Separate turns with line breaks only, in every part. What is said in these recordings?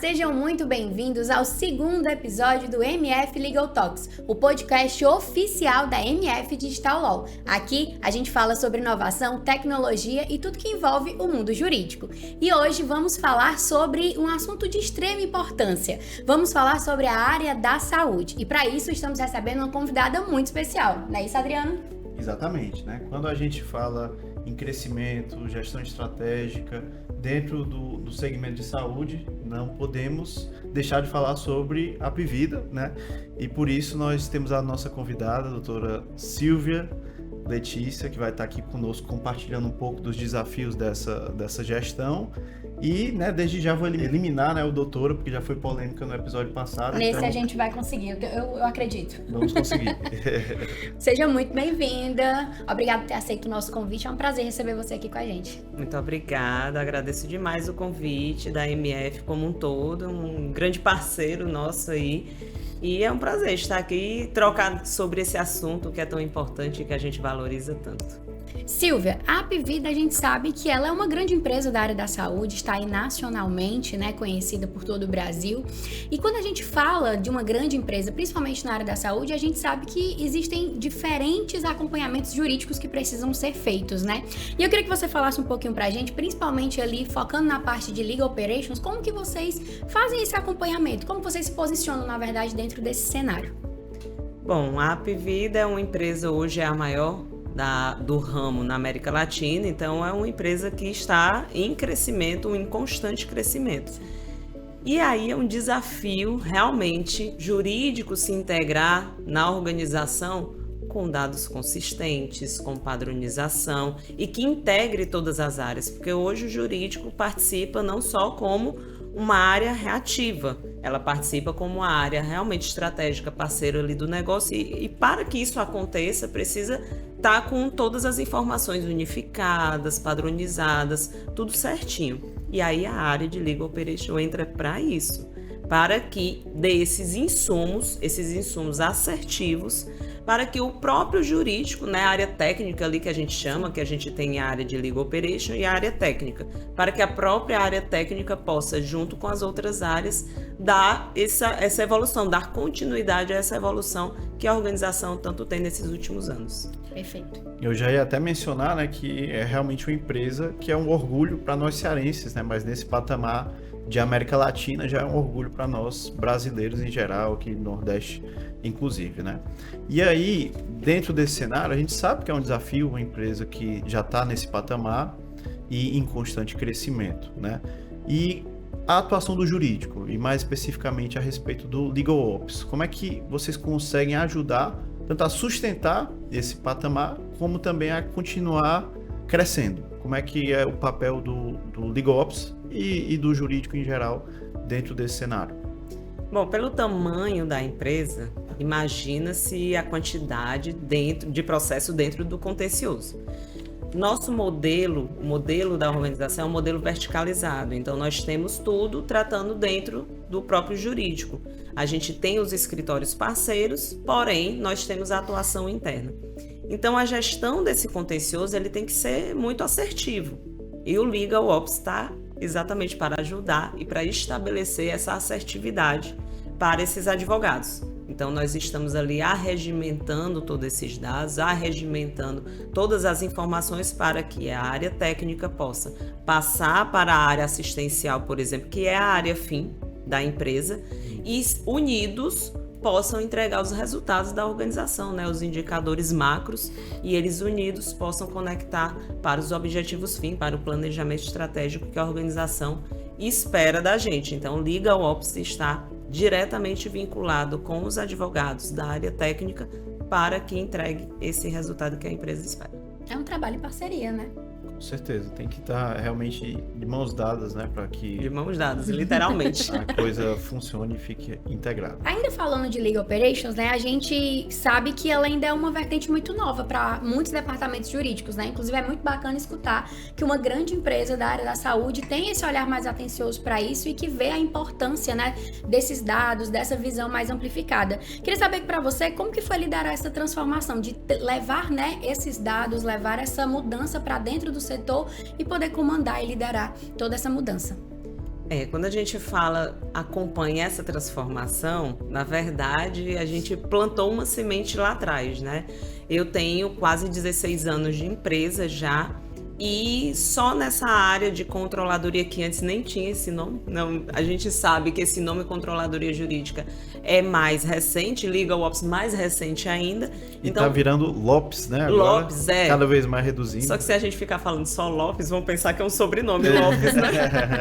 sejam muito bem-vindos ao segundo episódio do MF Legal Talks, o podcast oficial da MF Digital Law. Aqui a gente fala sobre inovação, tecnologia e tudo que envolve o mundo jurídico. E hoje vamos falar sobre um assunto de extrema importância. Vamos falar sobre a área da saúde. E para isso estamos recebendo uma convidada muito especial. Não é isso, Adriano?
Exatamente, né? Quando a gente fala em crescimento, gestão estratégica, dentro do segmento de saúde, não podemos deixar de falar sobre a Apvida, né? E por isso nós temos a nossa convidada, a doutora Silvia Letícia, que vai estar aqui conosco compartilhando um pouco dos desafios dessa gestão. E, né, desde já vou eliminar, né, o doutora, porque já foi polêmica no episódio passado.
Nesse então, a gente vai conseguir, eu acredito.
Vamos conseguir.
Seja muito bem-vinda. Obrigada por ter aceito o nosso convite. É um prazer receber você aqui com a gente.
Muito obrigada. Agradeço demais o convite da MF como um todo. Um grande parceiro nosso aí. E é um prazer estar aqui e trocar sobre esse assunto que é tão importante e que a gente valoriza tanto.
Silvia, a Apvida, a gente sabe que ela é uma grande empresa da área da saúde, está aí nacionalmente, né, conhecida por todo o Brasil. E quando a gente fala de uma grande empresa, principalmente na área da saúde, a gente sabe que existem diferentes acompanhamentos jurídicos que precisam ser feitos, né? E eu queria que você falasse um pouquinho pra gente, principalmente ali, focando na parte de Legal Operations, como que vocês fazem esse acompanhamento? Como vocês se posicionam, na verdade, dentro desse cenário?
Bom, a Apvida é uma empresa, hoje é a maior do ramo na América Latina, então é uma empresa que está em crescimento, em constante crescimento. E aí é um desafio realmente jurídico se integrar na organização com dados consistentes, com padronização e que integre todas as áreas, porque hoje o jurídico participa não só como uma área reativa, ela participa como uma área realmente estratégica, parceiro ali do negócio e para que isso aconteça precisa estar com todas as informações unificadas, padronizadas, tudo certinho. E aí a área de Legal Operation entra para isso, para que dê esses insumos assertivos, para que o próprio jurídico, né, a área técnica ali que a gente chama, que a gente tem a área de Legal Operation e a área técnica, para que a própria área técnica possa, junto com as outras áreas, dar essa evolução, dar continuidade a essa evolução que a organização tanto tem nesses últimos anos.
Perfeito.
Eu já ia até mencionar, né, que é realmente uma empresa que é um orgulho para nós cearenses, né, mas nesse patamar de América Latina já é um orgulho para nós brasileiros em geral, aqui no Nordeste inclusive, né? E aí, dentro desse cenário, a gente sabe que é um desafio, uma empresa que já está nesse patamar e em constante crescimento, né? E a atuação do jurídico, e mais especificamente a respeito do Legal Ops, como é que vocês conseguem ajudar tanto a sustentar esse patamar, como também a continuar crescendo? Como é que é o papel do Legal Ops e do jurídico em geral dentro desse cenário?
Bom, pelo tamanho da empresa, imagina-se a quantidade de processo dentro do contencioso. Nosso modelo, o modelo da organização é um modelo verticalizado, então nós temos tudo tratando dentro do próprio jurídico. A gente tem os escritórios parceiros, porém nós temos a atuação interna. Então a gestão desse contencioso ele tem que ser muito assertivo e o Legal Ops está exatamente para ajudar e para estabelecer essa assertividade para esses advogados. Então, nós estamos ali arregimentando todos esses dados, arregimentando todas as informações para que a área técnica possa passar para a área assistencial, por exemplo, que é a área fim da empresa, e unidos possam entregar os resultados da organização, né? Os indicadores macros, e eles unidos possam conectar para os objetivos fim, para o planejamento estratégico que a organização espera da gente. Então, o Legal Ops está diretamente vinculado com os advogados da área técnica para que entregue esse resultado que a empresa espera.
É um trabalho em parceria, né?
Com certeza, tem que estar realmente de mãos dadas, né, para que...
De mãos dadas, literalmente.
A coisa funcione e fique integrada.
Ainda falando de Legal Operations, né, a gente sabe que ela ainda é uma vertente muito nova para muitos departamentos jurídicos, né? Inclusive, é muito bacana escutar que uma grande empresa da área da saúde tem esse olhar mais atencioso para isso e que vê a importância, né, desses dados, dessa visão mais amplificada. Queria saber para você como que foi liderar essa transformação, de levar, né, esses dados, levar essa mudança para dentro do setor e poder comandar e liderar toda essa mudança.
Quando a gente fala acompanhar essa transformação, na verdade, a gente plantou uma semente lá atrás, né? Eu tenho quase 16 anos de empresa já, e só nessa área de controladoria, que antes nem tinha esse nome, não, a gente sabe que esse nome controladoria jurídica é mais recente, Legal Ops mais recente ainda.
E então, tá virando Lopes, né? Agora,
Lopes,
cada vez mais reduzindo.
Só que se a gente ficar falando só Lopes, vão pensar que é um sobrenome Lopes, né?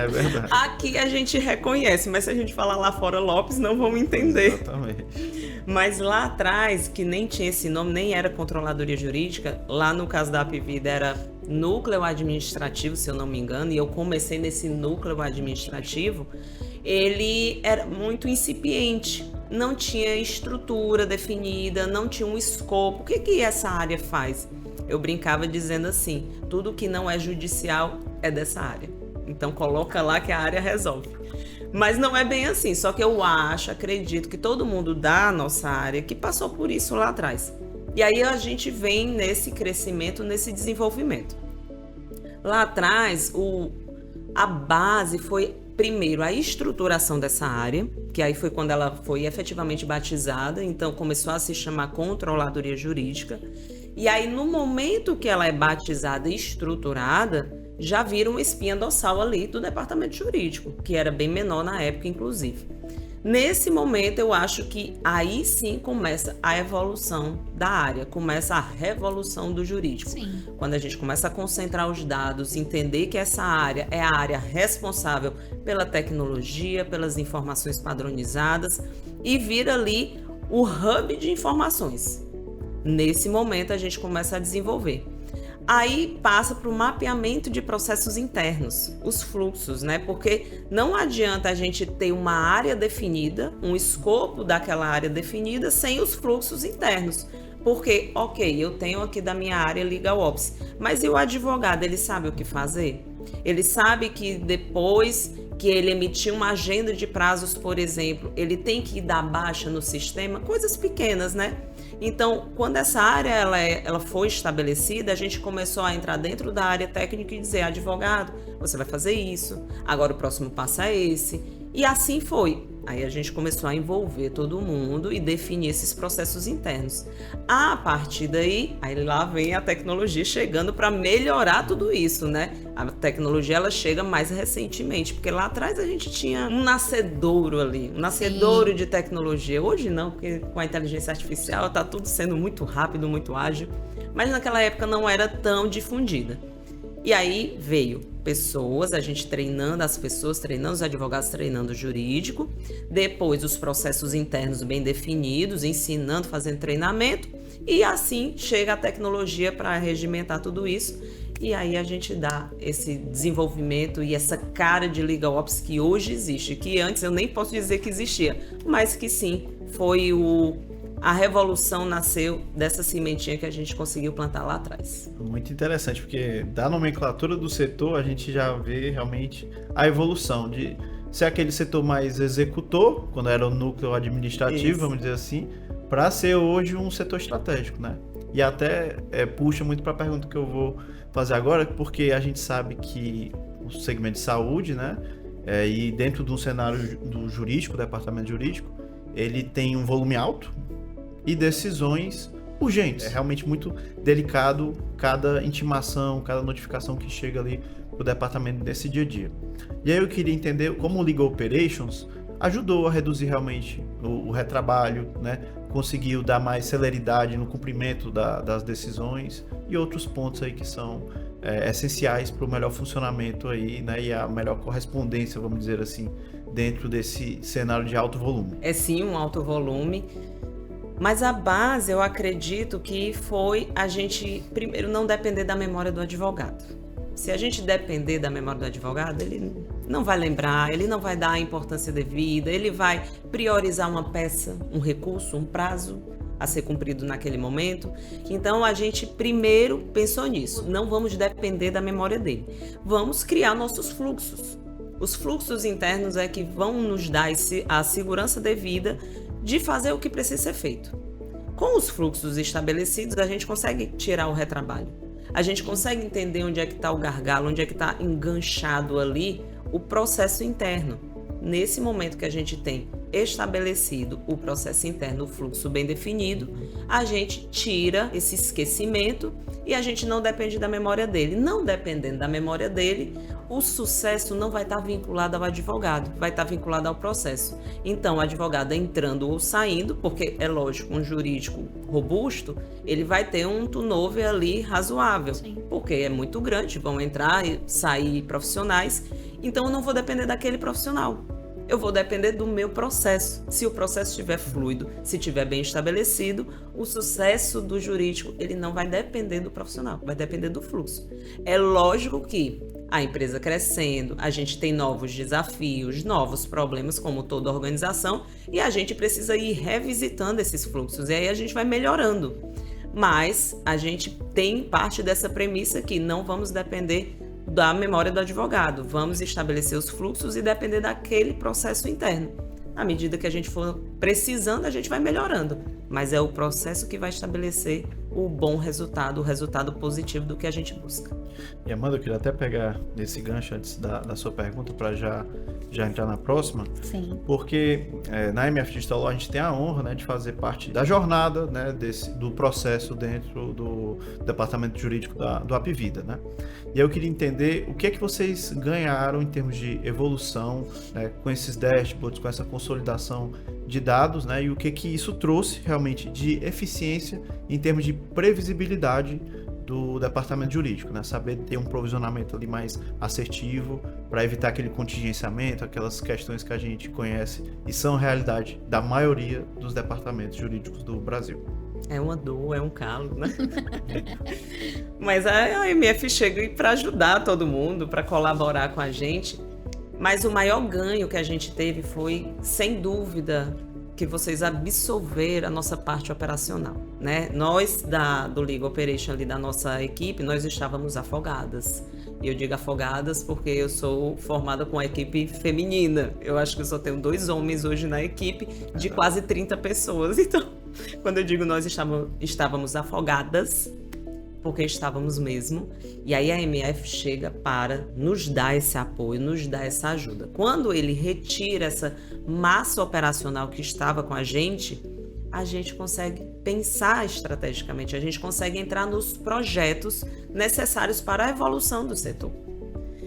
É verdade.
Aqui a gente reconhece, mas se a gente falar lá fora Lopes, não vão entender.
Exatamente.
Mas lá atrás, que nem tinha esse nome, nem era controladoria jurídica, lá no caso da Apvida era núcleo administrativo, se eu não me engano, e eu comecei nesse núcleo administrativo, ele era muito incipiente, não tinha estrutura definida, não tinha um escopo. O que essa área faz? Eu brincava dizendo assim, tudo que não é judicial é dessa área. Então coloca lá que a área resolve. Mas não é bem assim, só que eu acredito que todo mundo da nossa área que passou por isso lá atrás. E aí a gente vem nesse crescimento, nesse desenvolvimento. Lá atrás, a base foi, primeiro, a estruturação dessa área, que aí foi quando ela foi efetivamente batizada, então começou a se chamar Controladoria Jurídica. E aí, no momento que ela é batizada e estruturada, já vira uma espinha dorsal ali do departamento jurídico, que era bem menor na época, inclusive. Nesse momento, eu acho que aí sim começa a evolução da área, começa a revolução do jurídico.
Sim.
Quando a gente começa a concentrar os dados, entender que essa área é a área responsável pela tecnologia, pelas informações padronizadas e vira ali o hub de informações. Nesse momento, a gente começa a desenvolver. Aí passa para o mapeamento de processos internos, os fluxos, né? Porque não adianta a gente ter uma área definida, um escopo daquela área definida, sem os fluxos internos. Porque, ok, eu tenho aqui da minha área Legal Ops, mas e o advogado, ele sabe o que fazer? Ele sabe que depois que ele emitir uma agenda de prazos, por exemplo, ele tem que dar baixa no sistema, coisas pequenas, né? Então, quando essa área ela foi estabelecida, a gente começou a entrar dentro da área técnica e dizer, advogado, você vai fazer isso, agora o próximo passo é esse. E assim foi. Aí a gente começou a envolver todo mundo e definir esses processos internos. A partir daí, aí lá vem a tecnologia chegando para melhorar tudo isso, né? A tecnologia ela chega mais recentemente, porque lá atrás a gente tinha um nascedouro ali, um nascedouro de tecnologia. Hoje não, porque com a inteligência artificial está tudo sendo muito rápido, muito ágil, mas naquela época não era tão difundida. E aí veio pessoas, a gente treinando as pessoas, treinando os advogados, treinando o jurídico, depois os processos internos bem definidos, ensinando, fazendo treinamento, e assim chega a tecnologia para regimentar tudo isso, e aí a gente dá esse desenvolvimento e essa cara de Legal Ops que hoje existe, que antes eu nem posso dizer que existia, mas que sim, foi a revolução nasceu dessa sementinha que a gente conseguiu plantar lá atrás.
Muito interessante, porque da nomenclatura do setor a gente já vê realmente a evolução de ser aquele setor mais executor, quando era o núcleo administrativo,
Isso.
Vamos dizer assim, para ser hoje um setor estratégico, né? E até puxa muito para a pergunta que eu vou fazer agora, porque a gente sabe que o segmento de saúde, né? E dentro de um cenário do jurídico, do departamento jurídico, ele tem um volume alto e decisões urgentes. É realmente muito delicado cada intimação, cada notificação que chega ali para o departamento desse dia a dia. E aí eu queria entender como o Legal Operations ajudou a reduzir realmente o retrabalho, né? Conseguiu dar mais celeridade no cumprimento das decisões e outros pontos aí que são essenciais para o melhor funcionamento aí, né? E a melhor correspondência, vamos dizer assim, dentro desse cenário de alto volume.
É sim um alto volume. Mas a base, eu acredito que foi a gente, primeiro, não depender da memória do advogado. Se a gente depender da memória do advogado, ele não vai lembrar, ele não vai dar a importância devida, ele vai priorizar uma peça, um recurso, um prazo a ser cumprido naquele momento. Então, a gente primeiro pensou nisso. Não vamos depender da memória dele. Vamos criar nossos fluxos. Os fluxos internos é que vão nos dar a segurança devida de fazer o que precisa ser feito. Com os fluxos estabelecidos, a gente consegue tirar o retrabalho. A gente consegue entender onde é que está o gargalo, onde é que está enganchado ali o processo interno. Nesse momento que a gente tem estabelecido o processo interno, o fluxo bem definido, a gente tira esse esquecimento e a gente não depende da memória dele. Não dependendo da memória dele, o sucesso não vai estar vinculado ao advogado, vai estar vinculado ao processo. Então, o advogado entrando ou saindo, porque é lógico, um jurídico robusto, ele vai ter um turnover ali razoável,
Sim.
porque é muito grande, vão entrar e sair profissionais, então eu não vou depender daquele profissional. Eu vou depender do meu processo. Se o processo estiver fluido, se estiver bem estabelecido, o sucesso do jurídico, ele não vai depender do profissional, vai depender do fluxo. É lógico que a empresa crescendo, a gente tem novos desafios, novos problemas, como toda organização, e a gente precisa ir revisitando esses fluxos, e aí a gente vai melhorando. Mas a gente tem parte dessa premissa que não vamos depender da memória do advogado. Vamos estabelecer os fluxos e depender daquele processo interno. À medida que a gente for precisando, a gente vai melhorando. Mas é o processo que vai estabelecer o bom resultado, o resultado positivo do que a gente busca.
E Amanda, eu queria até pegar nesse gancho antes da sua pergunta para já entrar na próxima.
Sim.
Porque na MF Digital Law a gente tem a honra, né, de fazer parte da jornada, né, do processo dentro do departamento jurídico do Apvida, né? E eu queria entender o que é que vocês ganharam em termos de evolução, né, com esses dashboards, com essa consolidação de dados, né, e o que isso trouxe realmente de eficiência em termos de previsibilidade do departamento jurídico, né? Saber ter um provisionamento ali mais assertivo para evitar aquele contingenciamento, aquelas questões que a gente conhece e são realidade da maioria dos departamentos jurídicos do Brasil.
É uma dor, é um calo, né? Mas a MF chega para ajudar todo mundo, para colaborar com a gente. Mas o maior ganho que a gente teve foi, sem dúvida, que vocês absolveram a nossa parte operacional, né? Nós do Legal Operation ali da nossa equipe, nós estávamos afogadas. E eu digo afogadas porque eu sou formada com a equipe feminina. Eu acho que eu só tenho 2 homens hoje na equipe de quase 30 pessoas. Então, quando eu digo nós estávamos afogadas, porque estávamos mesmo. E aí a MF chega para nos dar esse apoio, nos dar essa ajuda. Quando ele retira essa massa operacional que estava com a gente consegue pensar estrategicamente, a gente consegue entrar nos projetos necessários para a evolução do setor.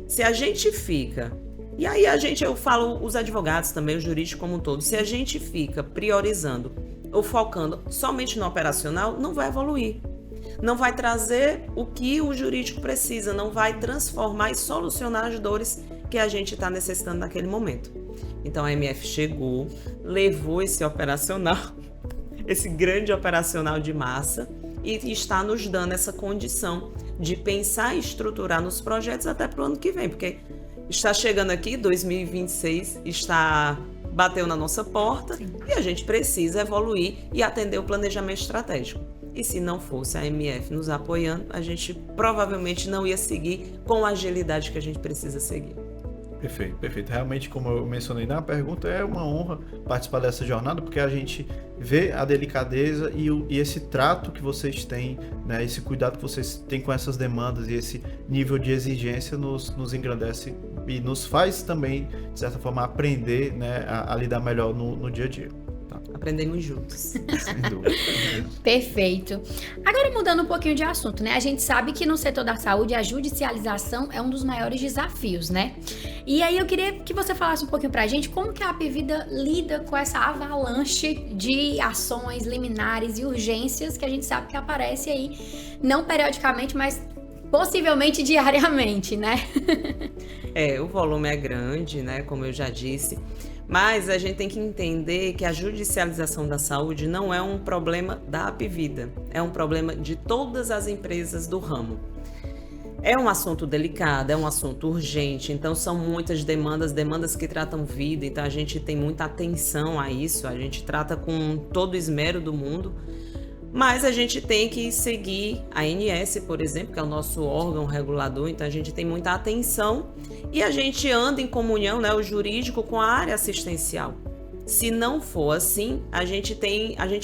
Se a gente fica, e aí eu falo os advogados também, o jurídico como um todo, se a gente fica priorizando ou focando somente no operacional, não vai evoluir. Não vai trazer o que o jurídico precisa, não vai transformar e solucionar as dores que a gente está necessitando naquele momento. Então a MF chegou, levou esse operacional, esse grande operacional de massa e está nos dando essa condição de pensar e estruturar nos projetos até para o ano que vem, porque está chegando aqui, 2026, bateu na nossa porta. Sim. E a gente precisa evoluir e atender o planejamento estratégico. E se não fosse a MF nos apoiando, a gente provavelmente não ia seguir com a agilidade que a gente precisa seguir.
Perfeito, perfeito. Realmente, como eu mencionei na pergunta, é uma honra participar dessa jornada, porque a gente vê a delicadeza e esse trato que vocês têm, né, esse cuidado que vocês têm com essas demandas e esse nível de exigência nos engrandece e nos faz também, de certa forma, aprender, né, a lidar melhor no dia a dia.
Aprendemos juntos.
Sem dúvida.
Perfeito. Agora, mudando um pouquinho de assunto, né? A gente sabe que no setor da saúde a judicialização é um dos maiores desafios, né? E aí eu queria que você falasse um pouquinho pra gente como que a Apvida lida com essa avalanche de ações liminares e urgências que a gente sabe que aparece aí, não periodicamente, mas possivelmente diariamente, né?
O volume é grande, né? Como eu já disse. Mas a gente tem que entender que a judicialização da saúde não é um problema da Apvida, é um problema de todas as empresas do ramo. É um assunto delicado, é um assunto urgente, então são muitas demandas que tratam vida, então a gente tem muita atenção a isso, a gente trata com todo o esmero do mundo, mas a gente tem que seguir a ANS, por exemplo, que é o nosso órgão regulador, então a gente tem muita atenção e a gente anda em comunhão, né, o jurídico com a área assistencial. Se não for assim, a gente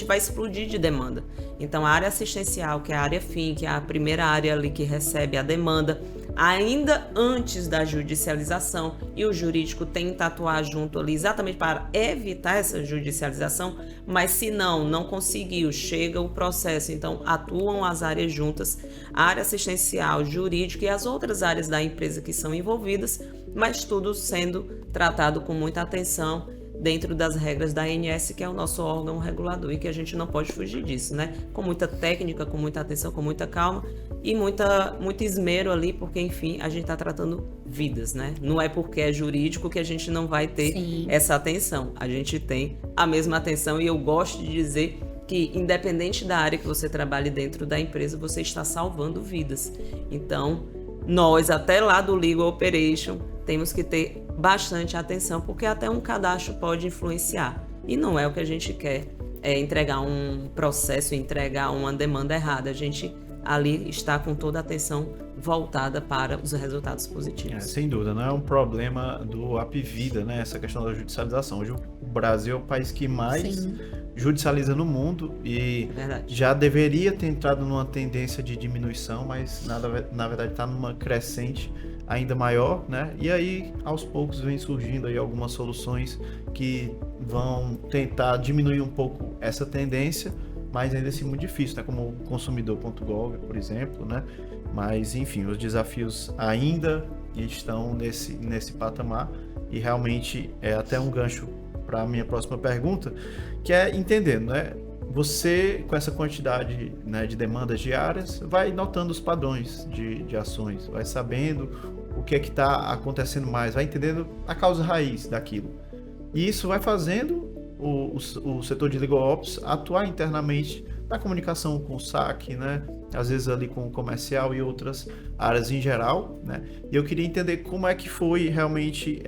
vai explodir de demanda. Então a área assistencial, que é a área fim, que é a primeira área ali que recebe a demanda, ainda antes da judicialização, e o jurídico tenta atuar junto ali exatamente para evitar essa judicialização, mas se não conseguiu, chega o processo, então atuam as áreas juntas, a área assistencial, jurídica e as outras áreas da empresa que são envolvidas, mas tudo sendo tratado com muita atenção dentro das regras da ANS, que é o nosso órgão regulador, e que a gente não pode fugir disso, né? Com muita técnica, com muita atenção, com muita calma e muito esmero ali, porque, enfim, a gente está tratando vidas, né? Não é porque é jurídico que a gente não vai ter
Sim.
essa atenção. A gente tem a mesma atenção e eu gosto de dizer que, independente da área que você trabalhe dentro da empresa, você está salvando vidas. Então, nós, até lá do Legal Operation, temos que ter bastante atenção, porque até um cadastro pode influenciar. E não é o que a gente quer, entregar um processo, entregar uma demanda errada. A gente ali está com toda a atenção voltada para os resultados positivos.
Sem dúvida, não é um problema do Apvida, né? Essa questão da judicialização. Hoje o Brasil é o país que mais
Sim.
judicializa no mundo e já deveria ter entrado numa tendência de diminuição, mas na verdade está numa crescente ainda maior, né? E aí, aos poucos, vem surgindo aí algumas soluções que vão tentar diminuir um pouco essa tendência, mas ainda assim muito difícil, né? Como o consumidor.gov, por exemplo, né? Mas, enfim, os desafios ainda estão nesse patamar e realmente é até um gancho para a minha próxima pergunta, que é entendendo, né? Você, com essa quantidade, né, de demandas diárias, vai notando os padrões de ações, vai sabendo o que é que está acontecendo mais, vai entendendo a causa raiz daquilo. E isso vai fazendo o setor de Legal Ops atuar internamente na comunicação com o SAC, né? Às vezes ali com o comercial e outras áreas em geral, né? E eu queria entender como é que foi realmente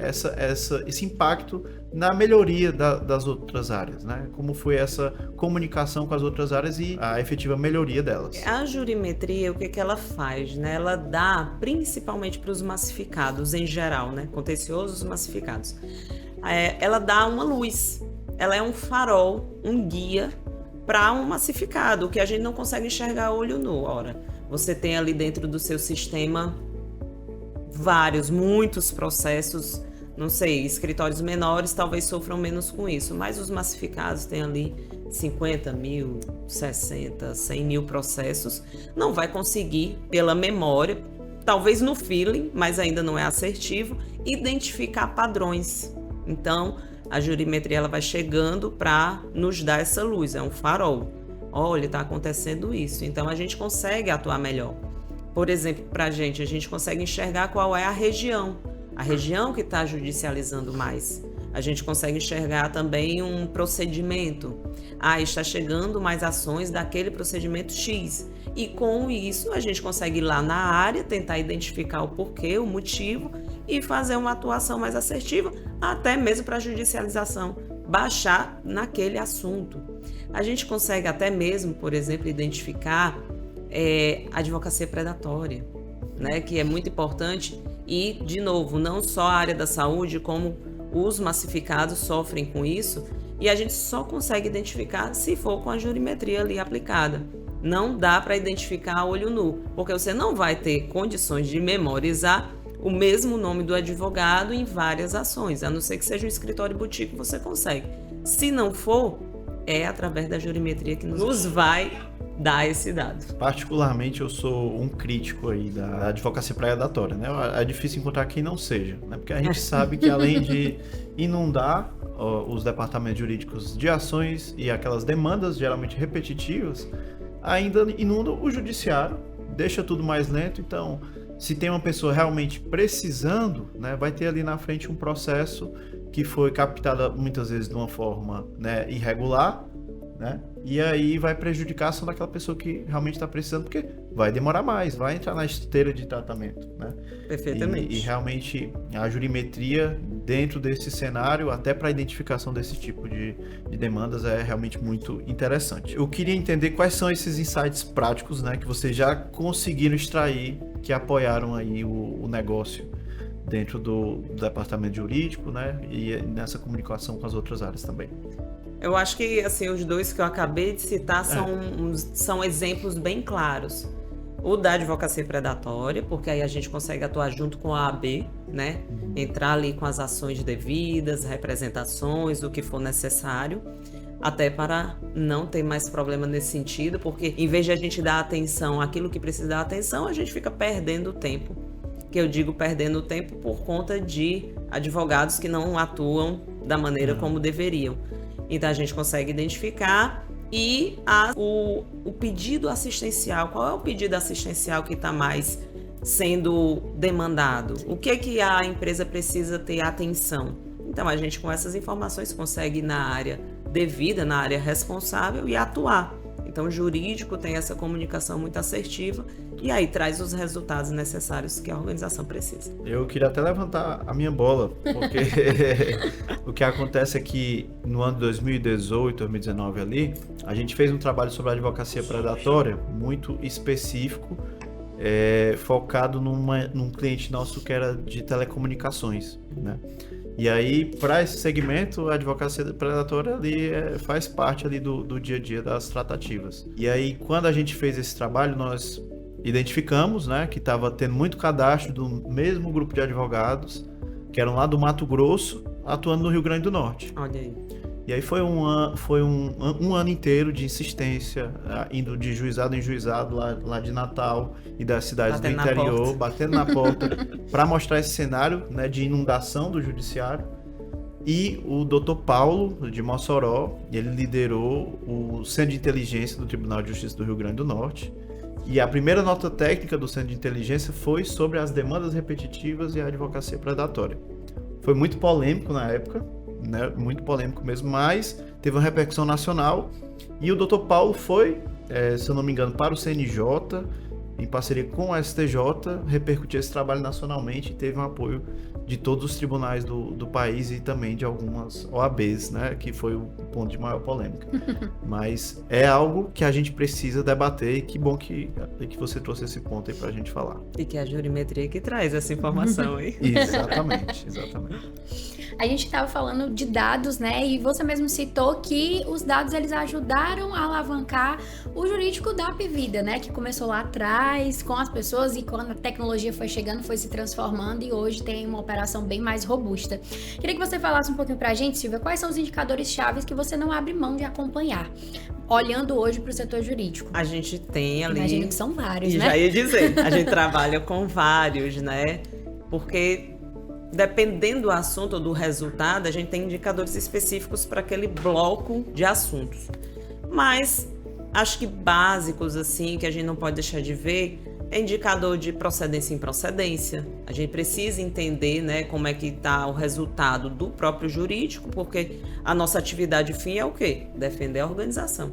esse impacto na melhoria das outras áreas, né? Como foi essa comunicação com as outras áreas e a efetiva melhoria delas.
A jurimetria, o que ela faz, né? Ela dá, principalmente para os massificados em geral, né? Contenciosos massificados. Ela dá uma luz, ela é um farol, um guia para um massificado, que a gente não consegue enxergar a olho nu. Ora, você tem ali dentro do seu sistema muitos processos, não sei, escritórios menores talvez sofram menos com isso, mas os massificados têm ali 50 mil, 60, 100 mil processos, não vai conseguir, pela memória, talvez no feeling, mas ainda não é assertivo, identificar padrões. Então, a jurimetria ela vai chegando para nos dar essa luz, é um farol. Olha, está acontecendo isso. Então, a gente consegue atuar melhor. Por exemplo, para a gente consegue enxergar qual é a região que está judicializando mais. A gente consegue enxergar também um procedimento. Está chegando mais ações daquele procedimento X. E com isso, a gente consegue ir lá na área, tentar identificar o porquê, o motivo e fazer uma atuação mais assertiva, até mesmo para a judicialização baixar naquele assunto. A gente consegue até mesmo, por exemplo, identificar advocacia predatória, né, que é muito importante e, de novo, não só a área da saúde, como os massificados sofrem com isso, e a gente só consegue identificar se for com a jurimetria ali aplicada. Não dá para identificar a olho nu, porque você não vai ter condições de memorizar o mesmo nome do advogado em várias ações, a não ser que seja um escritório boutique, você consegue. Se não for, é através da jurimetria que nos vai dar esse dado.
Particularmente, eu sou um crítico aí da advocacia predatória, né? É difícil encontrar quem não seja, né? Porque a gente sabe que além de inundar os departamentos jurídicos de ações e aquelas demandas geralmente repetitivas, ainda inunda o judiciário, deixa tudo mais lento. Então, se tem uma pessoa realmente precisando, né, vai ter ali na frente um processo que foi captado muitas vezes de uma forma, né, irregular, né, e aí vai prejudicar a ação daquela pessoa que realmente está precisando, porque vai demorar mais, vai entrar na esteira de tratamento, né?
Perfeitamente.
E realmente a jurimetria dentro desse cenário, até para a identificação desse tipo de demandas, é realmente muito interessante. Eu queria entender quais são esses insights práticos, né, que vocês já conseguiram extrair, que apoiaram aí o negócio dentro do departamento jurídico, né, e nessa comunicação com as outras áreas também.
Eu acho que assim, os dois que eu acabei de citar são exemplos bem claros. O da advocacia predatória, porque aí a gente consegue atuar junto com a AB, né? Entrar ali com as ações devidas, representações, o que for necessário, até para não ter mais problema nesse sentido, porque em vez de a gente dar atenção àquilo que precisa dar atenção, a gente fica perdendo tempo. Que eu digo perdendo tempo por conta de advogados que não atuam da maneira como deveriam. Então a gente consegue identificar e o pedido assistencial. Qual é o pedido assistencial que está mais sendo demandado? O que a empresa precisa ter atenção? Então a gente com essas informações consegue ir na área devida, na área responsável e atuar. Então o jurídico tem essa comunicação muito assertiva e aí traz os resultados necessários que a organização precisa.
Eu queria até levantar a minha bola, porque o que acontece é que no ano de 2018, 2019 ali, a gente fez um trabalho sobre a advocacia predatória muito específico, focado num cliente nosso que era de telecomunicações, né? E aí, para esse segmento, a advocacia predatória ali faz parte ali do dia a dia das tratativas. E aí, quando a gente fez esse trabalho, nós identificamos, né, que estava tendo muito cadastro do mesmo grupo de advogados, que eram lá do Mato Grosso, atuando no Rio Grande do Norte.
Olha aí.
E aí foi um ano inteiro de insistência, indo de juizado em juizado lá de Natal e das cidades do interior, batendo na porta, para mostrar esse cenário, né, de inundação do judiciário. E o Dr. Paulo, de Mossoró, ele liderou o Centro de Inteligência do Tribunal de Justiça do Rio Grande do Norte. E a primeira nota técnica do Centro de Inteligência foi sobre as demandas repetitivas e a advocacia predatória. Foi muito polêmico na época, né, muito polêmico mesmo, mas teve uma repercussão nacional e o Dr. Paulo foi, se eu não me engano, para o CNJ, em parceria com o STJ, repercutir esse trabalho nacionalmente e teve um apoio de todos os tribunais do país e também de algumas OABs, né, que foi o ponto de maior polêmica. Mas é algo que a gente precisa debater e que bom que você trouxe esse ponto aí pra gente falar.
E que a jurimetria que traz essa informação aí.
Exatamente, exatamente.
A gente estava falando de dados, né? E você mesmo citou que os dados eles ajudaram a alavancar o jurídico da Apvida, né? Que começou lá atrás com as pessoas e quando a tecnologia foi chegando, foi se transformando e hoje tem uma operação bem mais robusta. Queria que você falasse um pouquinho pra gente, Silvia, quais são os indicadores chaves que você não abre mão de acompanhar, olhando hoje para o setor jurídico?
A gente tem ali...
Imagino que são vários, né?
Já ia dizer, a gente trabalha com vários, né? Porque dependendo do assunto ou do resultado, a gente tem indicadores específicos para aquele bloco de assuntos. Mas acho que básicos, assim, que a gente não pode deixar de ver, é indicador de procedência e improcedência. A gente precisa entender, né, como é que está o resultado do próprio jurídico, porque a nossa atividade fim é o quê? Defender a organização.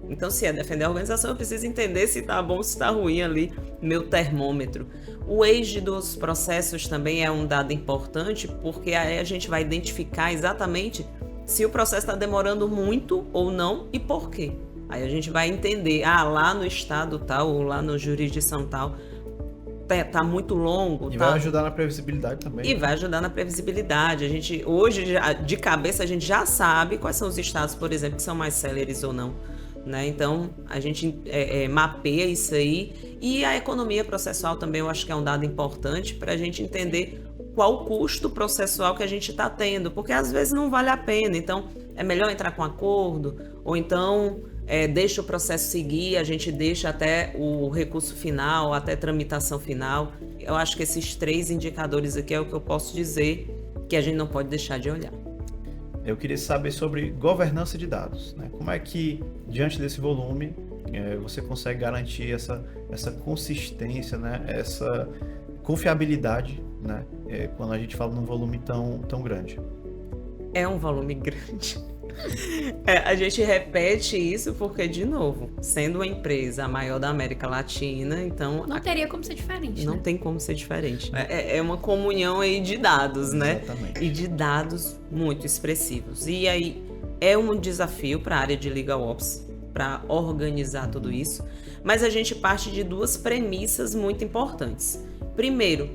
Então, se é defender a organização, eu preciso entender se está bom ou se está ruim ali, meu termômetro. O age dos processos também é um dado importante, porque aí a gente vai identificar exatamente se o processo está demorando muito ou não e por quê. Aí a gente vai entender, lá no estado tal ou lá no jurisdição tal, tá muito longo.
E vai ajudar na previsibilidade também.
E vai ajudar na previsibilidade. A gente, hoje, de cabeça, a gente já sabe quais são os estados, por exemplo, que são mais céleres ou não. Né? Então, a gente mapeia isso aí. E a economia processual também eu acho que é um dado importante para a gente entender qual o custo processual que a gente está tendo, porque às vezes não vale a pena. Então, é melhor entrar com acordo, ou então deixa o processo seguir, a gente deixa até o recurso final, até a tramitação final. Eu acho que esses 3 indicadores aqui é o que eu posso dizer que a gente não pode deixar de olhar.
Eu queria saber sobre governança de dados, né? Como é que, diante desse volume, você consegue garantir essa consistência, né? Essa confiabilidade, né? Quando a gente fala num volume tão grande?
É um volume grande. A gente repete isso porque, de novo, sendo uma empresa a maior da América Latina, então...
Não teria como ser diferente,
Não tem como ser diferente. É uma comunhão aí de dados, né?
Exatamente.
E de dados muito expressivos. E aí, é um desafio para a área de Legal Ops, para organizar tudo isso. Mas a gente parte de 2 premissas muito importantes. Primeiro,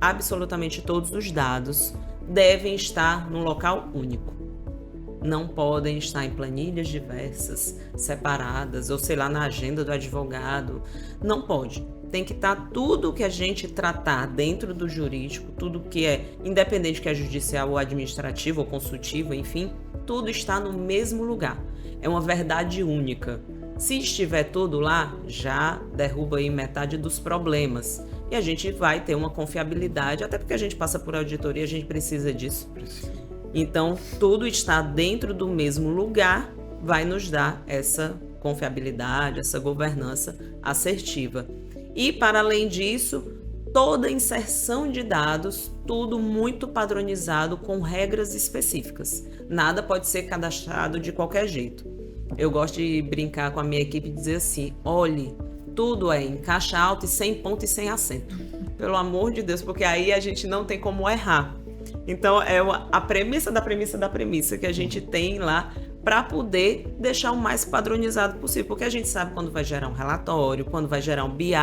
absolutamente todos os dados devem estar num local único. não podem estar em planilhas diversas, separadas, ou sei lá, na agenda do advogado. Não pode. Tem que estar tudo que a gente tratar dentro do jurídico, tudo que é independente que é judicial ou administrativo ou consultivo, enfim, tudo está no mesmo lugar. É uma verdade única. Se estiver tudo lá, já derruba aí metade dos problemas. E a gente vai ter uma confiabilidade, até porque a gente passa por auditoria, a gente precisa disso. Então, tudo está dentro do mesmo lugar, vai nos dar essa confiabilidade, essa governança assertiva. E, para além disso, toda inserção de dados, tudo muito padronizado com regras específicas. Nada pode ser cadastrado de qualquer jeito. Eu gosto de brincar com a minha equipe e dizer assim, olhe, tudo é em caixa alta e sem ponto e sem acento. Pelo amor de Deus, porque aí a gente não tem como errar. Então, é a premissa da premissa da premissa que a gente tem lá para poder deixar o mais padronizado possível. Porque a gente sabe quando vai gerar um relatório, quando vai gerar um BI.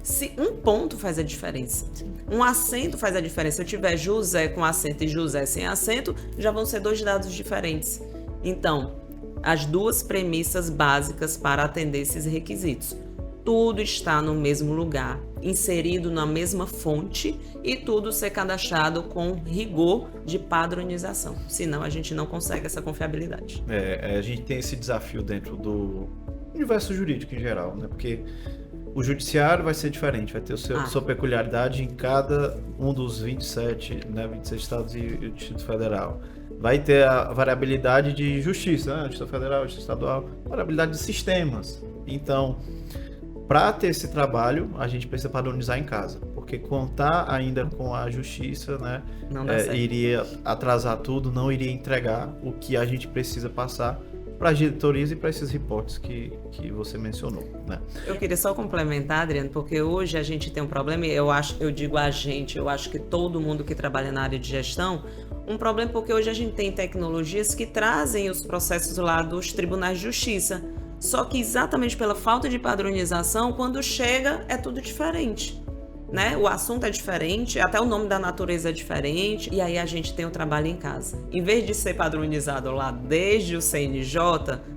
Se um ponto faz a diferença, um acento faz a diferença. Se eu tiver José com acento e José sem acento, já vão ser 2 dados diferentes. Então, as 2 premissas básicas para atender esses requisitos. Tudo está no mesmo lugar, inserido na mesma fonte e tudo ser cadastrado com rigor de padronização. Senão a gente não consegue essa confiabilidade.
A gente tem esse desafio dentro do universo jurídico em geral, né? Porque o judiciário vai ser diferente, vai ter sua peculiaridade em cada um dos 27, né, 26 estados e o Distrito Federal. Vai ter a variabilidade de justiça, né? Justiça Federal, Justiça Estadual, variabilidade de sistemas. Então, para ter esse trabalho, a gente precisa padronizar em casa, porque contar ainda com a justiça, né, iria atrasar tudo, não iria entregar o que a gente precisa passar para as diretorias e para esses reportes que você mencionou, né?
Eu queria só complementar, Adriano, porque hoje a gente tem um problema, e eu acho que todo mundo que trabalha na área de gestão, um problema porque hoje a gente tem tecnologias que trazem os processos lá dos tribunais de justiça. Só que exatamente pela falta de padronização, quando chega é tudo diferente, né? O assunto é diferente, até o nome da natureza é diferente, e aí a gente tem o trabalho em casa. Em vez de ser padronizado lá desde o CNJ,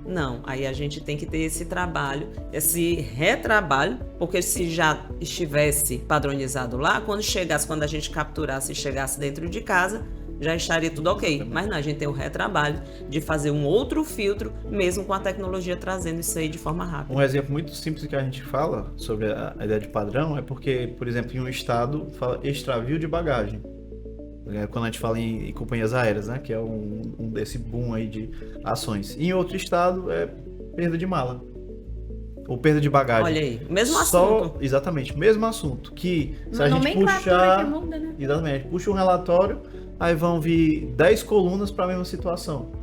não, aí a gente tem que ter esse trabalho, esse retrabalho, porque se já estivesse padronizado lá, quando a gente capturasse e chegasse dentro de casa, já estaria tudo ok. Mas não, a gente tem o retrabalho de fazer um outro filtro, mesmo com a tecnologia trazendo isso aí de forma rápida.
Um exemplo muito simples que a gente fala sobre a ideia de padrão é porque, por exemplo, em um estado fala extravio de bagagem. Quando a gente fala em companhias aéreas, né? Que é um desse boom aí de ações. Em outro estado é perda de mala. Ou perda de bagagem.
Olha aí, mesmo assunto.
Exatamente, mesmo assunto. Que se
a
gente puxar...
que muda, né?
Exatamente, puxa um relatório, aí vão vir 10 colunas para a mesma situação.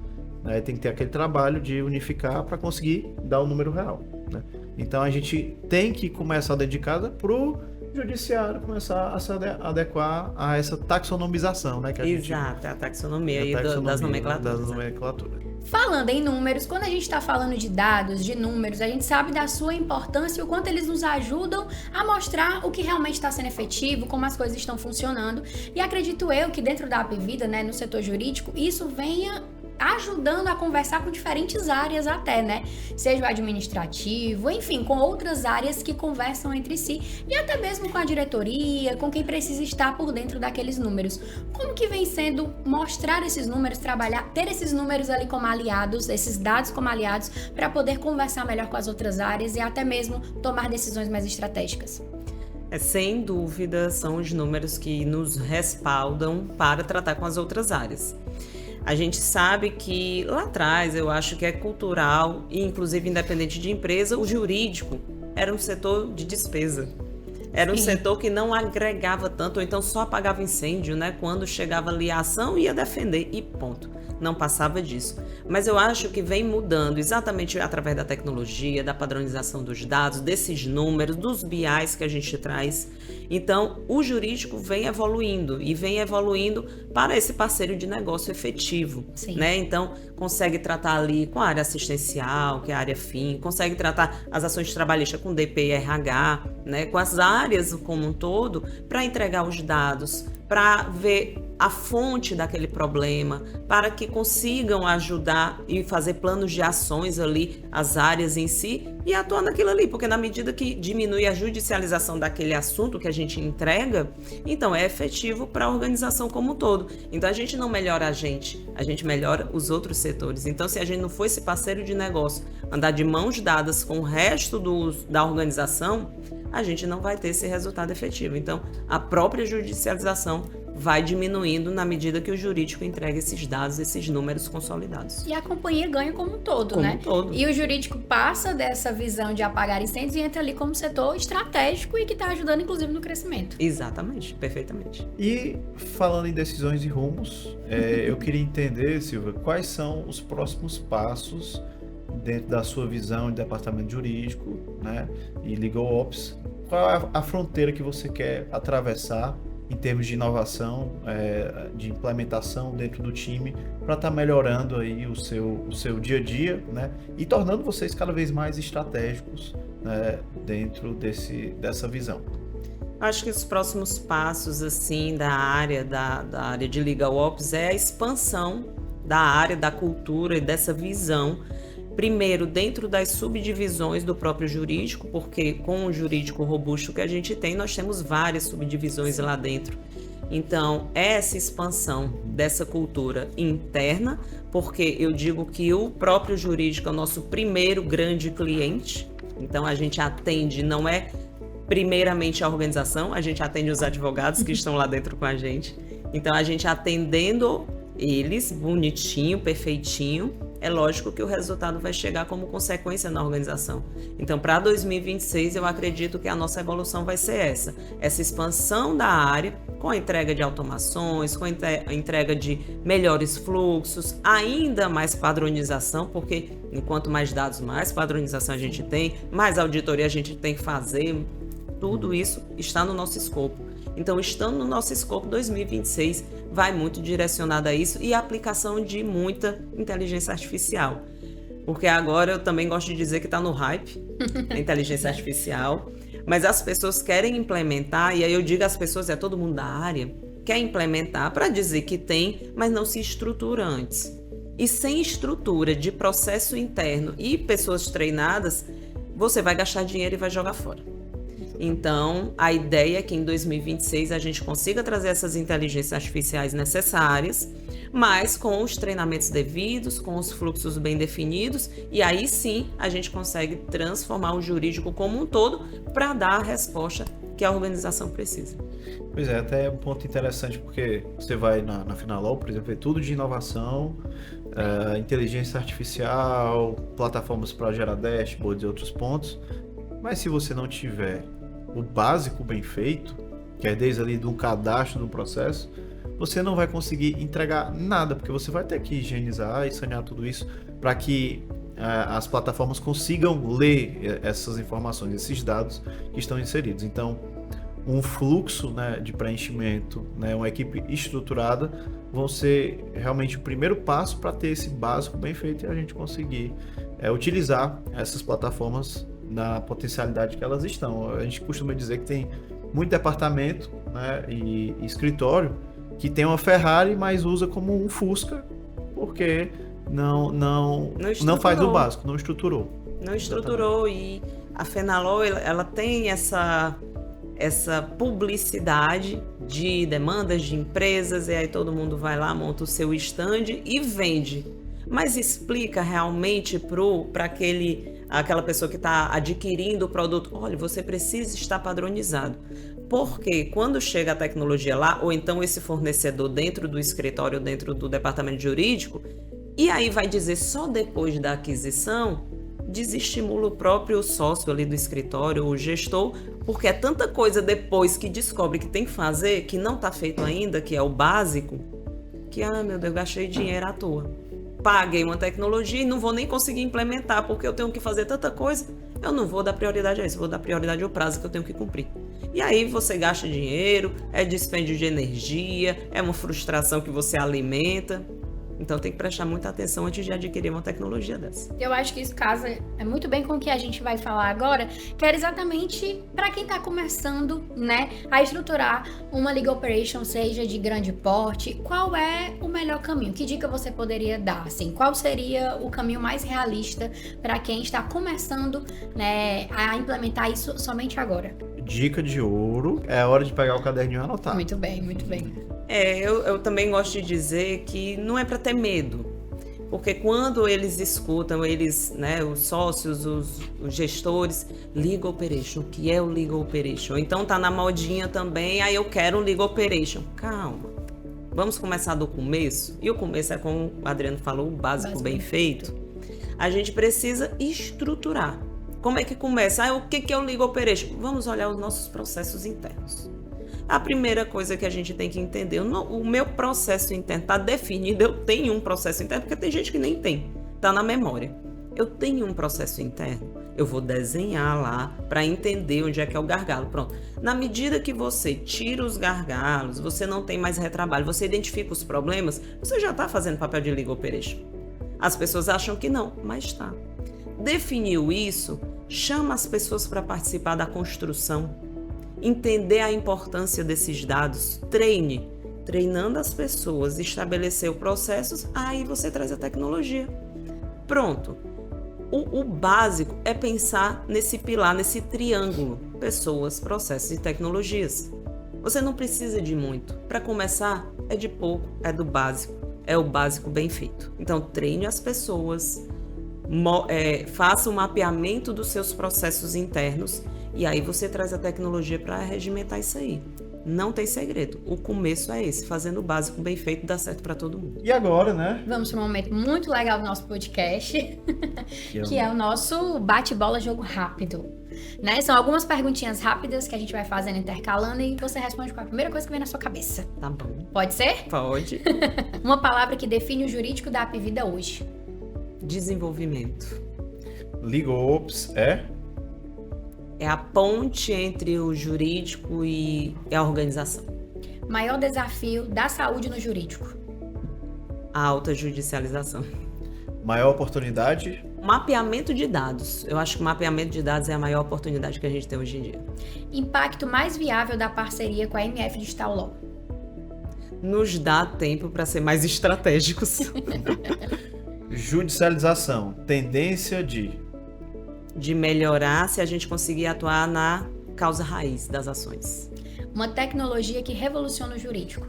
Aí tem que ter aquele trabalho de unificar para conseguir dar o número real, né? Então a gente tem que começar dentro de casa pro judiciário começar a se adequar a essa taxonomização, né?
Exato, a taxonomia aí das
nomenclaturas.
Falando em números, quando a gente está falando de dados, de números, a gente sabe da sua importância e o quanto eles nos ajudam a mostrar o que realmente está sendo efetivo, como as coisas estão funcionando. E acredito eu que dentro da Apvida, né, no setor jurídico, isso venha ajudando a conversar com diferentes áreas até, né? Seja o administrativo, enfim, com outras áreas que conversam entre si e até mesmo com a diretoria, com quem precisa estar por dentro daqueles números. Como que vem sendo mostrar esses números, trabalhar, ter esses números ali como aliados, esses dados como aliados, para poder conversar melhor com as outras áreas e até mesmo tomar decisões mais estratégicas?
Sem dúvida, são os números que nos respaldam para tratar com as outras áreas. A gente sabe que lá atrás, eu acho que é cultural, e inclusive independente de empresa, o jurídico era um setor de despesa. Era um setor que não agregava tanto, ou então só apagava incêndio, né? Quando chegava ali a ação, ia defender e ponto. Não passava disso. Mas eu acho que vem mudando exatamente através da tecnologia, da padronização dos dados, desses números, dos BIs que a gente traz. Então, o jurídico vem evoluindo e vem evoluindo para esse parceiro de negócio efetivo, né? Então, consegue tratar ali com a área assistencial, que é a área FIM, consegue tratar as ações trabalhistas com DP e RH, né? Com as áreas como um todo, para entregar os dados, para ver a fonte daquele problema, para que consigam ajudar e fazer planos de ações ali, as áreas em si, e atuar naquilo ali, porque na medida que diminui a judicialização daquele assunto que a gente entrega, então é efetivo para a organização como um todo. Então a gente não melhora a gente melhora os outros setores. Então se a gente não for esse parceiro de negócio, andar de mãos dadas com o resto da organização, a gente não vai ter esse resultado efetivo. Então a própria judicialização vai diminuindo na medida que o jurídico entrega esses dados, esses números consolidados.
E a companhia ganha como um todo, né?
Todo.
E o jurídico passa dessa visão de apagar incêndios e entra ali como setor estratégico e que está ajudando, inclusive, no crescimento.
Exatamente, perfeitamente.
E falando em decisões e rumos, eu queria entender, Silvia, quais são os próximos passos dentro da sua visão de departamento jurídico, né, e Legal Ops. Qual é a fronteira que você quer atravessar em termos de inovação, de implementação dentro do time, para estar melhorando aí o seu dia a dia, né? E tornando vocês cada vez mais estratégicos, né, dentro dessa visão.
Acho que os próximos passos assim da área de Legal Ops é a expansão da área, da cultura e dessa visão. Primeiro, dentro das subdivisões do próprio jurídico, porque com o jurídico robusto que a gente tem, nós temos várias subdivisões lá dentro. Então, essa expansão dessa cultura interna, porque eu digo que o próprio jurídico é o nosso primeiro grande cliente. Então, a gente atende, não é primeiramente a organização, a gente atende os advogados que estão lá dentro com a gente. Então, a gente atendendo eles, bonitinho, perfeitinho, é lógico que o resultado vai chegar como consequência na organização. Então, para 2026, eu acredito que a nossa evolução vai ser essa expansão da área, com a entrega de automações, com a entrega de melhores fluxos, ainda mais padronização, porque enquanto mais dados, mais padronização a gente tem, mais auditoria a gente tem que fazer, tudo isso está no nosso escopo. Então, estando no nosso escopo, 2026 vai muito direcionado a isso e a aplicação de muita inteligência artificial. Porque agora eu também gosto de dizer que está no hype, a inteligência artificial, mas as pessoas querem implementar, e aí eu digo às pessoas, todo mundo da área, quer implementar para dizer que tem, mas não se estrutura antes. E sem estrutura de processo interno e pessoas treinadas, você vai gastar dinheiro e vai jogar fora. Então, a ideia é que em 2026 a gente consiga trazer essas inteligências artificiais necessárias, mas com os treinamentos devidos, com os fluxos bem definidos, e aí sim a gente consegue transformar o jurídico como um todo para dar a resposta que a organização precisa.
Pois é, até um ponto interessante, porque você vai na Finalol, por exemplo, ver tudo de inovação, inteligência artificial, plataformas para gerar dashboards e outros pontos, mas se você não tiver o básico bem feito, que é desde ali do cadastro do processo, você não vai conseguir entregar nada, porque você vai ter que higienizar e sanear tudo isso para que as plataformas consigam ler essas informações, esses dados que estão inseridos. Então, um fluxo, né, de preenchimento, né, uma equipe estruturada, vão ser realmente o primeiro passo para ter esse básico bem feito e a gente conseguir utilizar essas plataformas na potencialidade que elas estão. A gente costuma dizer que tem muito departamento, né, e escritório que tem uma Ferrari, mas usa como um Fusca, porque não faz o básico, não estruturou.
Não estruturou. Exatamente. E a Fenalol, ela tem essa publicidade de demandas de empresas, e aí todo mundo vai lá, monta o seu stand e vende. Mas explica realmente para aquela pessoa que está adquirindo o produto, olha, você precisa estar padronizado. Porque quando chega a tecnologia lá, ou então esse fornecedor dentro do escritório, dentro do departamento jurídico, e aí vai dizer só depois da aquisição, desestimula o próprio sócio ali do escritório, o gestor, porque é tanta coisa depois que descobre que tem que fazer, que não está feito ainda, que é o básico, que, meu Deus, gastei dinheiro à toa. Paguei uma tecnologia e não vou nem conseguir implementar, porque eu tenho que fazer tanta coisa, eu não vou dar prioridade a isso, vou dar prioridade ao prazo que eu tenho que cumprir. E aí você gasta dinheiro, é dispêndio de energia, é uma frustração que você alimenta. Então tem que prestar muita atenção antes de adquirir uma tecnologia dessa.
Eu acho que isso casa muito bem com o que a gente vai falar agora, que era exatamente para quem está começando, né, a estruturar uma legal operation, seja de grande porte. Qual é o melhor caminho? Que dica você poderia dar? Assim, qual seria o caminho mais realista para quem está começando, né, a implementar isso somente agora?
Dica de ouro, é hora de pegar o caderninho e anotar.
Muito bem, muito bem.
Eu também gosto de dizer que não é para ter medo, porque quando eles escutam, né, os sócios, os gestores, Legal Operation, o que é o Legal Operation? Então tá na modinha também, aí eu quero um Legal Operation. Calma, vamos começar do começo, e o começo é, como o Adriano falou, o básico bem feito. A gente precisa estruturar. Como é que começa? O que é o Legal Operation? Vamos olhar os nossos processos internos. A primeira coisa que a gente tem que entender, o meu processo interno está definido, eu tenho um processo interno, porque tem gente que nem tem, está na memória. Eu tenho um processo interno, eu vou desenhar lá para entender onde é que é o gargalo. Pronto. Na medida que você tira os gargalos, você não tem mais retrabalho, você identifica os problemas, você já está fazendo papel de Legal Operation. As pessoas acham que não, mas está. Definiu isso, chama as pessoas para participar da construção. Entender a importância desses dados, treinando as pessoas, estabelecer os processos, aí você traz a tecnologia. Pronto. O básico é pensar nesse pilar, nesse triângulo, pessoas, processos e tecnologias. Você não precisa de muito. Para começar, é de pouco, é do básico, é o básico bem feito. Então, treine as pessoas, faça o mapeamento dos seus processos internos, e aí você traz a tecnologia para regimentar isso aí. Não tem segredo. O começo é esse. Fazendo o básico bem feito, dá certo para todo mundo.
E agora, né?
Vamos para um momento muito legal do nosso podcast, que é o nosso bate-bola jogo rápido. Né? São algumas perguntinhas rápidas que a gente vai fazendo intercalando e você responde com a primeira coisa que vem na sua cabeça.
Tá bom.
Pode ser?
Pode.
Uma palavra que define o jurídico da Apvida hoje.
Desenvolvimento.
Legal Ops é
a ponte entre o jurídico e a organização.
Maior desafio da saúde no jurídico.
A alta judicialização.
Maior oportunidade.
Mapeamento de dados. Eu acho que o mapeamento de dados é a maior oportunidade que a gente tem hoje em dia.
Impacto mais viável da parceria com a MF Digital Law.
Nos dá tempo para ser mais estratégicos.
Judicialização. Tendência
de melhorar se a gente conseguir atuar na causa raiz das ações.
Uma tecnologia que revoluciona o jurídico.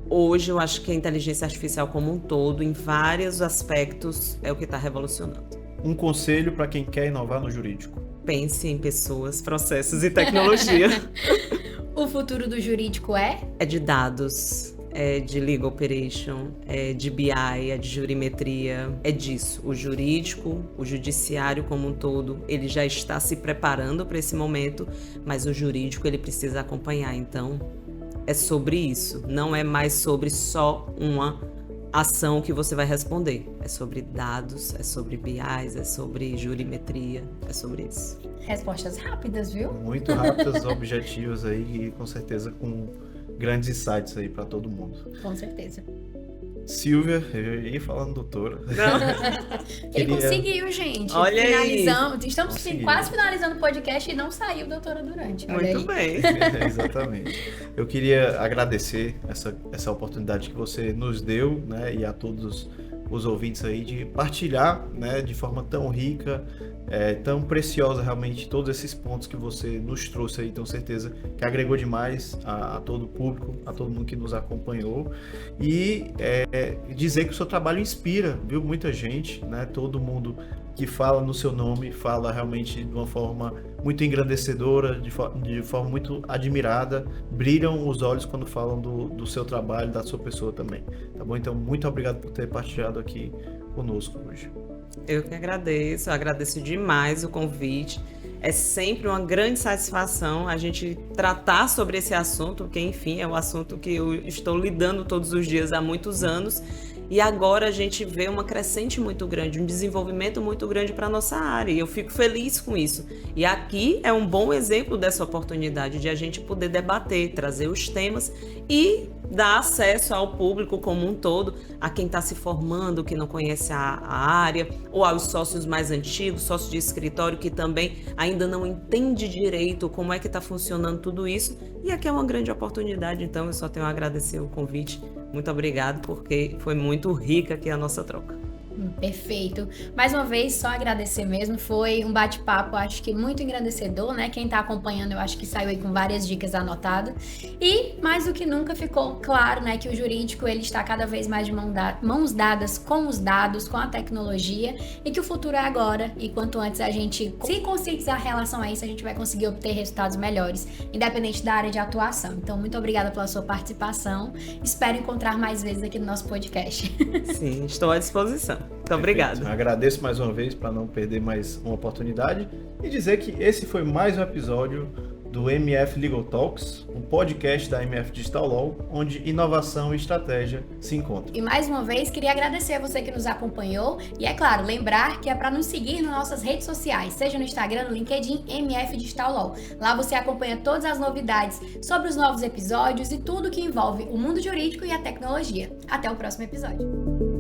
Hoje eu acho que a inteligência artificial como um todo, em vários aspectos, é o que está revolucionando.
Um conselho para quem quer inovar no jurídico.
Pense em pessoas, processos e tecnologia.
O futuro do jurídico é?
É de dados. É de Legal Operation, é de BI, é de jurimetria, é disso. O jurídico, o judiciário como um todo, ele já está se preparando para esse momento, mas o jurídico ele precisa acompanhar. Então, é sobre isso. Não é mais sobre só uma ação que você vai responder. É sobre dados, é sobre BI, é sobre jurimetria, é sobre isso.
Respostas rápidas, viu?
Muito rápidas, objetivas aí e com certeza com grandes insights aí para todo mundo.
Com certeza.
Silvia, eu ia falando doutora.
Ele conseguiu, gente.
Olha
Finalizamos.
aí.
Estamos quase finalizando o podcast e não saiu doutora Durante. Olha
Muito
aí.
bem.
Exatamente. Eu queria agradecer essa oportunidade que você nos deu, né, e a todos os ouvintes aí de partilhar, né, de forma tão rica, tão preciosa realmente todos esses pontos que você nos trouxe aí, tenho certeza que agregou demais a todo o público, a todo mundo que nos acompanhou e dizer que o seu trabalho inspira, viu, muita gente, né, todo mundo que fala no seu nome, fala realmente de uma forma muito engrandecedora, de forma muito admirada, brilham os olhos quando falam do seu trabalho, da sua pessoa também, tá bom? Então, muito obrigado por ter partilhado aqui conosco hoje.
Eu que agradeço demais o convite. É sempre uma grande satisfação a gente tratar sobre esse assunto, porque, enfim, é um assunto que eu estou lidando todos os dias há muitos anos. E agora a gente vê uma crescente muito grande, um desenvolvimento muito grande para a nossa área. E eu fico feliz com isso. E aqui é um bom exemplo dessa oportunidade de a gente poder debater, trazer os temas e dar acesso ao público como um todo, a quem está se formando, que não conhece a área, ou aos sócios mais antigos, sócios de escritório que também ainda não entende direito como é que está funcionando tudo isso. E aqui é uma grande oportunidade, então eu só tenho a agradecer o convite. Muito obrigado, porque foi muito rica aqui a nossa troca.
Perfeito. Mais uma vez, só agradecer mesmo. Foi um bate-papo, acho que muito engrandecedor, né? Quem tá acompanhando, eu acho que saiu aí com várias dicas anotadas. E, mais do que nunca, ficou claro, né, que o jurídico, ele está cada vez mais de mãos dadas com os dados, com a tecnologia, e que o futuro é agora. E quanto antes a gente se conscientizar em relação a isso, a gente vai conseguir obter resultados melhores, independente da área de atuação. Então, muito obrigada pela sua participação. Espero encontrar mais vezes aqui no nosso podcast.
Sim, estou à disposição. Muito obrigado.
Agradeço mais uma vez para não perder mais uma oportunidade e dizer que esse foi mais um episódio do MF Legal Talks, um podcast da MF Digital Law, onde inovação e estratégia se encontram.
E mais uma vez, queria agradecer a você que nos acompanhou e, é claro, lembrar que é para nos seguir nas nossas redes sociais, seja no Instagram, no LinkedIn, MF Digital Law. Lá você acompanha todas as novidades sobre os novos episódios e tudo que envolve o mundo jurídico e a tecnologia. Até o próximo episódio.